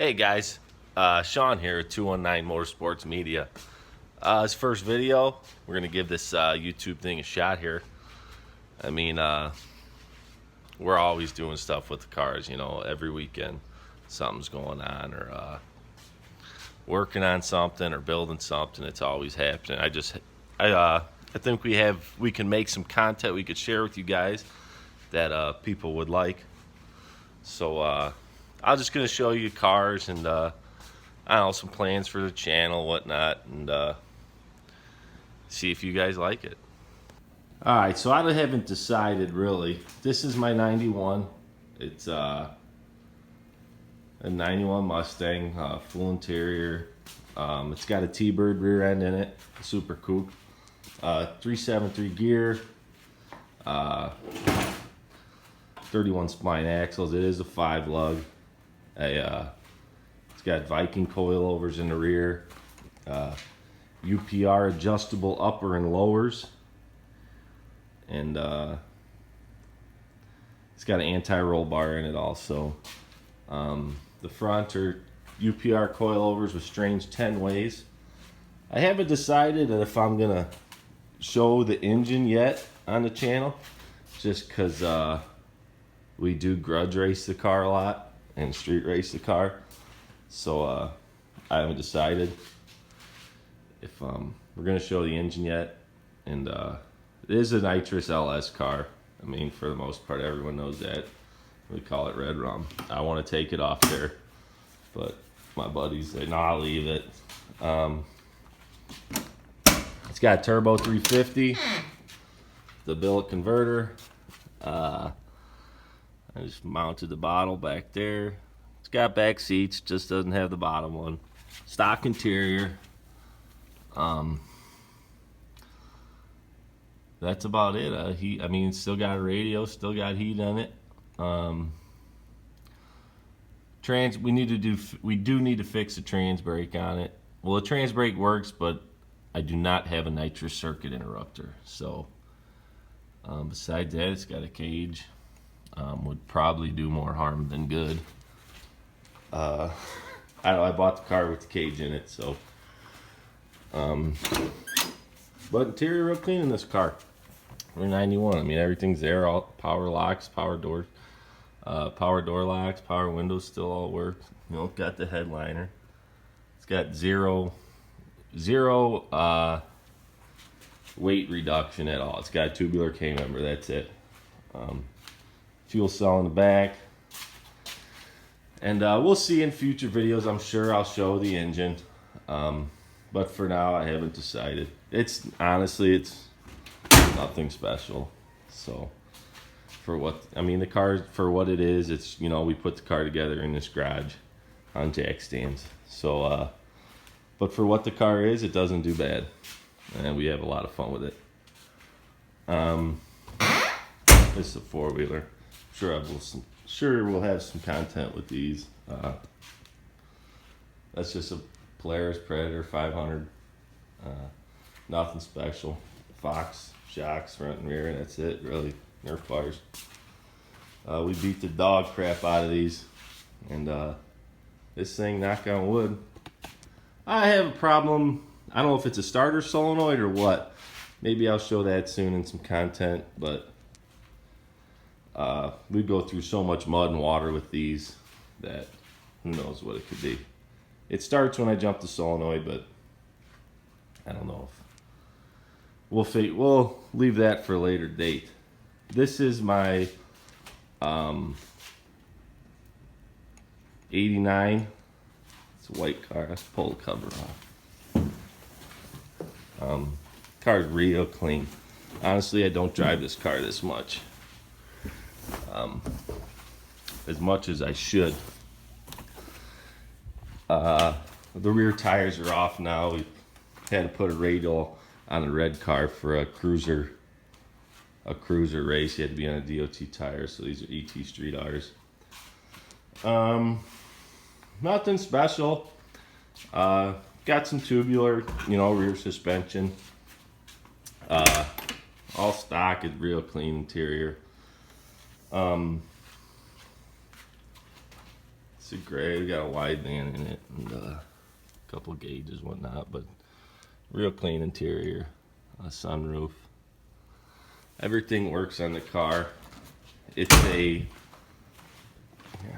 Hey guys, Sean here at 219 Motorsports Media. His first video, we're going to give this YouTube thing a shot here. I mean, we're always doing stuff with the cars, you know, every weekend something's going on or working on something or building something. It's always happening. I think we can make some content we could share with you guys that people would like. So I'm just going to show you cars and I don't know, some plans for the channel, whatnot, and see if you guys like it. All right, so I haven't decided really. This is my 91. It's a 91 Mustang, full interior. It's got a T-Bird rear end in it, Super Coupe. 373 gear, 31 spline axles. It is a 5-lug. It's got Viking coilovers in the rear, UPR adjustable upper and lowers, and it's got an anti-roll bar in it also. The front are UPR coilovers with strange 10 ways. I haven't decided if I'm gonna show the engine yet on the channel, just because we do grudge race the car a lot and street race the car, so I haven't decided if we're gonna show the engine yet. And it is a nitrous LS car. I mean, for the most part, everyone knows that. We call it Red Rum. I want to take it off there, but my buddies say, no, I'll leave it. It's got a turbo 350, the billet converter. I just mounted the bottle back there. It's got back seats, just doesn't have the bottom one. Stock interior. That's about it. I mean, it's still got a radio, still got heat on it. We do need to fix the trans brake on it. Well, the trans brake works, but I do not have a nitrous circuit interrupter. So besides that, it's got a cage. Would probably do more harm than good. I bought the car with the cage in it, so but interior real clean in this car. We're 91. I mean, everything's there. All power locks, power doors, power door locks, power windows still all work. You know, got the headliner. It's got zero weight reduction at all. It's got a tubular K member. That's it. Fuel cell in the back. And we'll see in future videos. I'm sure I'll show the engine. But for now, I haven't decided. It's honestly nothing special. So for what, I mean, the car, for what it is, it's, you know, we put the car together in this garage on jack stands. So but for what the car is, it doesn't do bad, and we have a lot of fun with it. This is a 4-wheeler. Sure we'll have some content with these. That's just a Polaris Predator 500. Nothing special. Fox shocks front and rear, and that's it really. Nerf bars. We beat the dog crap out of these, and this thing, knock on wood. I have a problem. I don't know if it's a starter solenoid or what. Maybe I'll show that soon in some content, but we go through so much mud and water with these that who knows what it could be. It starts when I jump the solenoid, but I don't know if we'll leave that for a later date. This is my 89. It's a white car. Let's pull the cover off. Car's real clean. Honestly, I don't drive this car this much. As much as I should. The rear tires are off now. We had to put a radial on a red car for a cruiser race. You had to be on a DOT tire, so these are ET Street R's. Nothing special. Got some tubular, you know, rear suspension. All stock, is real clean interior. It's a gray. We got a wideband in it and a couple gauges, whatnot, but real clean interior. A sunroof. Everything works on the car. It's a. Here,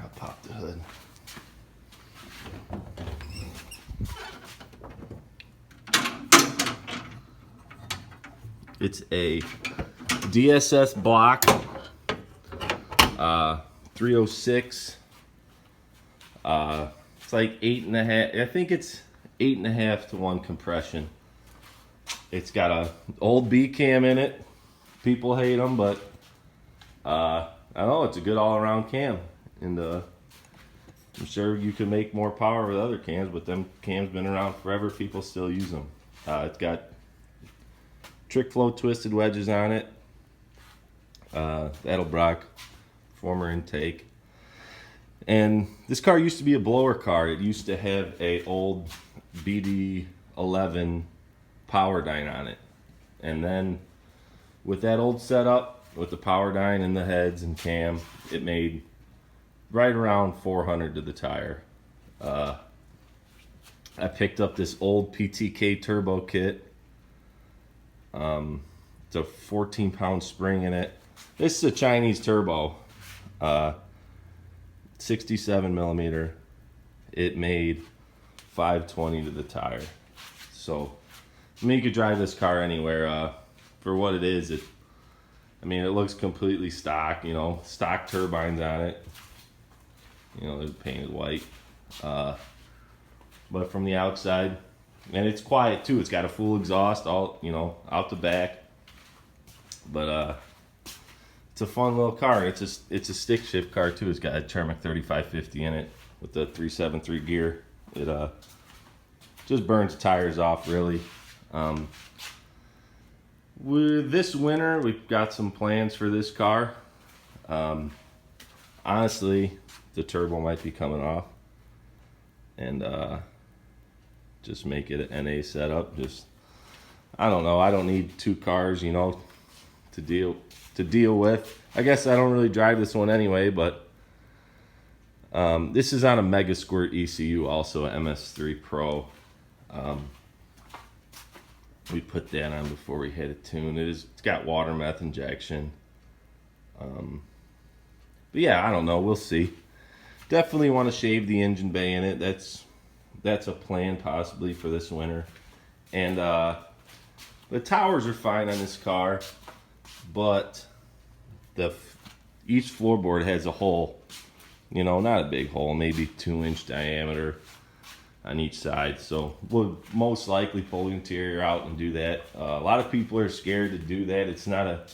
I'll pop the hood. It's a DSS block 306. It's like 8.5. I think it's 8.5 to 1 compression. It's got a old B cam in it. People hate them, but I don't know. It's a good all-around cam, and I'm sure you can make more power with other cams. But them cams been around forever. People still use them. It's got trick flow twisted wedges on it. Edelbrock former intake. And this car used to be a blower car. It used to have a old BD11 power dyne on it. And then with that old setup, with the power dyne and the heads and cam, it made right around 400 to the tire. I picked up this old PTK turbo kit. It's a 14-pound spring in it. This is a Chinese turbo, 67 millimeter. It made 520 to the tire. So, I mean, you could drive this car anywhere. For what it is, it looks completely stock. You know, stock turbines on it. You know, they're painted white. But from the outside, and it's quiet too. It's got a full exhaust, all out the back. But it's a fun little car. It's a stick shift car too. It's got a Termic 3550 in it with the 373 gear. It just burns tires off really. This winter we've got some plans for this car. Honestly, the turbo might be coming off, and just make it an NA setup. Just, I don't know. I don't need two cars, to deal with. I guess I don't really drive this one anyway, but this is on a Mega Squirt ECU, also a MS3 Pro. We put that on before we hit a tune. It's got water meth injection. But yeah, I don't know. We'll see. Definitely want to shave the engine bay in it. That's a plan possibly for this winter. And the towers are fine on this car, but each floorboard has a hole. Not a big hole, maybe 2-inch diameter on each side. So we'll most likely pull the interior out and do that. A lot of people are scared to do that. It's not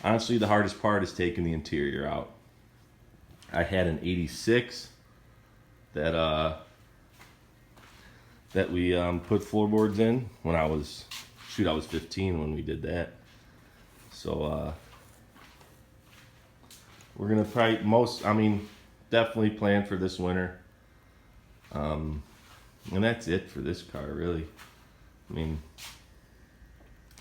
honestly, the hardest part is taking the interior out. I had an 86 that we put floorboards in when I was 15 when we did that. So we're gonna probably definitely plan for this winter. And that's it for this car, really.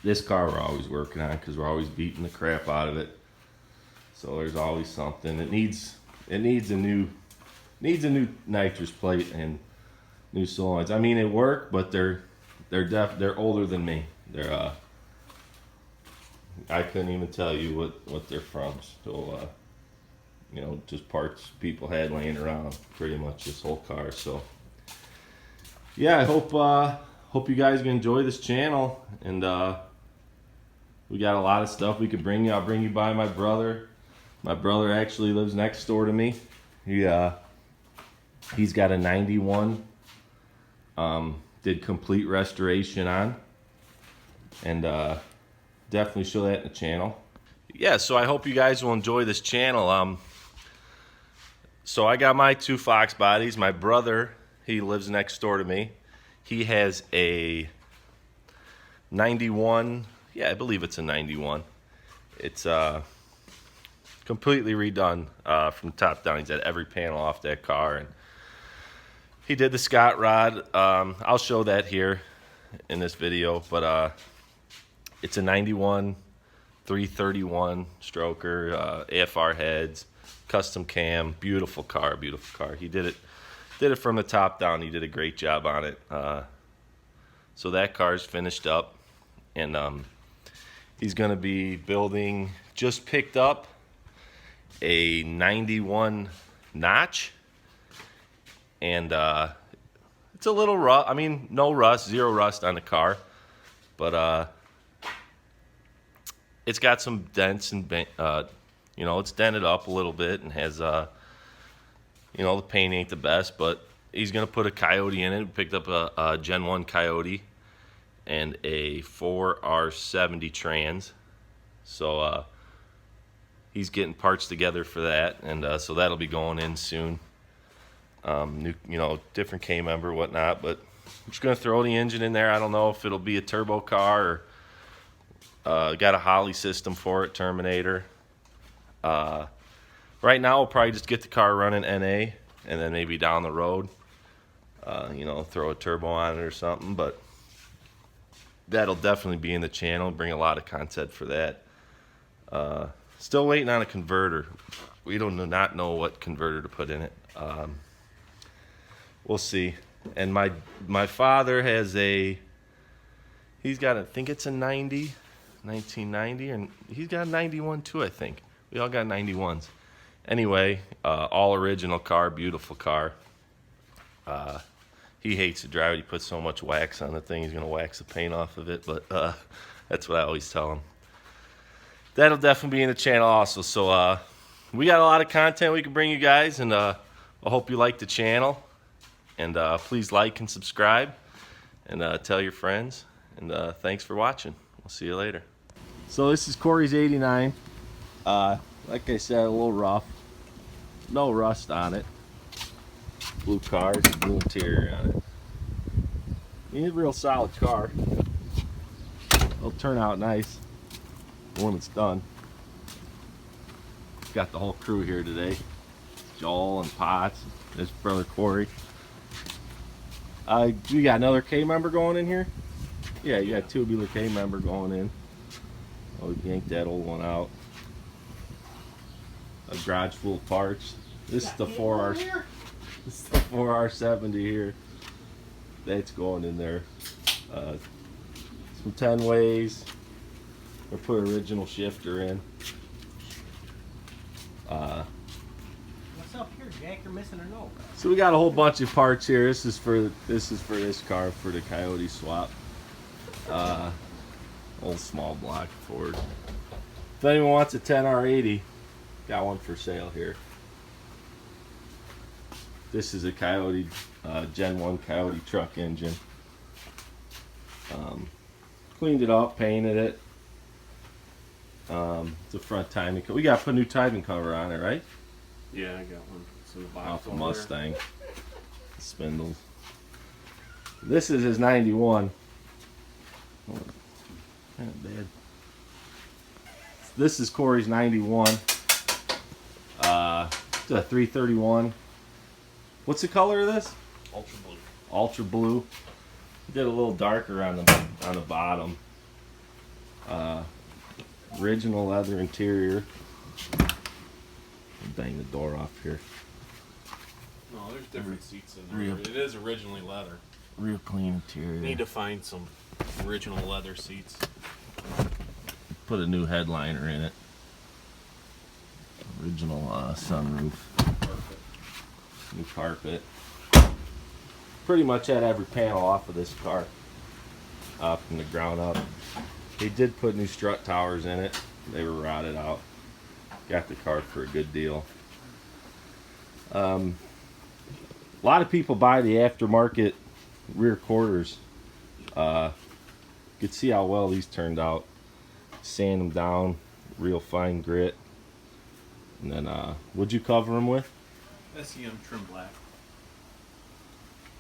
This car we're always working on because we're always beating the crap out of it. So there's always something. It needs a new nitrous plate and new solenoids. It work, but they're older than me. They're I couldn't even tell you what they're from. So just parts people had laying around pretty much this whole car. So yeah, I hope you guys can enjoy this channel, and we got a lot of stuff we could bring you. I'll bring you by my brother. My brother actually lives next door to me. He's got a 91. Did complete restoration on, and definitely show that in the channel. Yeah, so I hope you guys will enjoy this channel. So I got my two Fox bodies. My brother, he lives next door to me. He has a 91. Yeah, I believe it's a 91. It's completely redone from top down. He's had every panel off that car, and he did the Scott rod. I'll show that here in this video, but it's a 91 331 stroker, AFR heads. custom cam, beautiful car, beautiful car. He did it from the top down. He did a great job on it. So that car's finished up, and he's gonna be building. Just picked up a 91 notch, and it's a little rough. I mean, no rust, zero rust on the car, but it's got some dents and you know, it's dented up a little bit and has you know, the paint ain't the best, but he's gonna put a Coyote in it. We picked up a Gen 1 Coyote and a 4R70 Trans, so he's getting parts together for that, and so that'll be going in soon. New, you know, different K member, whatnot, but I'm just gonna throw the engine in there. I don't know if it'll be a turbo car or got a Holley system for it, Terminator. Right now, we'll probably just get the car running NA, and then maybe down the road, you know, throw a turbo on it or something. But that'll definitely be in the channel. Bring a lot of content for that. Still waiting on a converter. We not know what converter to put in it. We'll see. And my father has he's got, I think it's a 1990, and he's got a 91 too, I think. We all got 91s. Anyway, all original car, beautiful car. He hates to drive it. He puts so much wax on the thing, he's gonna wax the paint off of it, but that's what I always tell him. That'll definitely be in the channel also. So we got a lot of content we can bring you guys, and I hope you like the channel. And please like and subscribe, and tell your friends. And thanks for watching. We'll see you later. So this is Corey's 89. Like I said, a little rough. No rust on it. Blue car, blue interior on it. It's a real solid car. It'll turn out nice when it's done. Got the whole crew here today. Joel and Potts, his brother Corey. You got another K member going in here? Yeah, you got tubular K member going in. Oh, yank that old one out. A garage full of parts. This is the 4R. This is the 4R70 here. That's going in there. Some 10 ways. We'll put original shifter in. What's up here, Jack? You're missing a note. So we got a whole bunch of parts here. This is for this car, for the Coyote swap. Old small block Ford. If anyone wants a 10R80, got one for sale here. This is a Coyote Gen 1 Coyote truck engine. Cleaned it up, painted it. It's a front timing. We got to put a new timing cover on it, right? Yeah, I got one. It's in the box Off the over Mustang. Spindles. This is his 91. Oh, kind of bad. This is Corey's 91. It's a 331. What's the color of this? Ultra blue. Ultra blue. Did a little darker on the bottom. Original leather interior. Bang the door off here. No, there's different seats in there. It is originally leather. Real clean interior. Need to find some original leather seats. Put a new headliner in it. Original sunroof. Perfect. New carpet. Pretty much had every panel off of this car. From the ground up. They did put new strut towers in it. They were rotted out. Got the car for a good deal. A lot of people buy the aftermarket rear quarters. You could see how well these turned out. Sand them down, real fine grit. And then, what'd you cover them with? SEM trim black.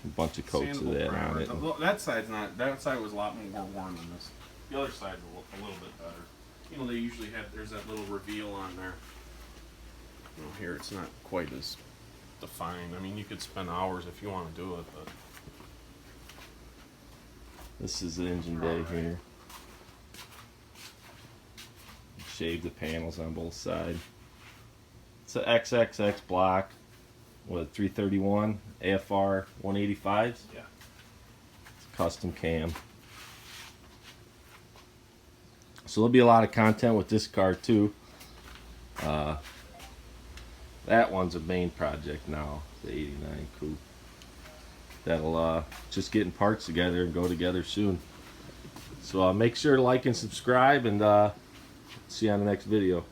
A bunch of coats of that on it. That side's not. That side was a lot more worn than this. The other side's a little bit better. You know, they usually have. There's that little reveal on there. You know, here it's not quite as defined. I mean, you could spend hours if you want to do it, but This is the engine bay here. Shaved the panels on both sides. It's a XXX block with 331 AFR 185s. Yeah. It's a custom cam. So there'll be a lot of content with this car too. That one's a main project now, the 89 coupe. That'll just getting parts together and go together soon. So make sure to like and subscribe, and see you on the next video.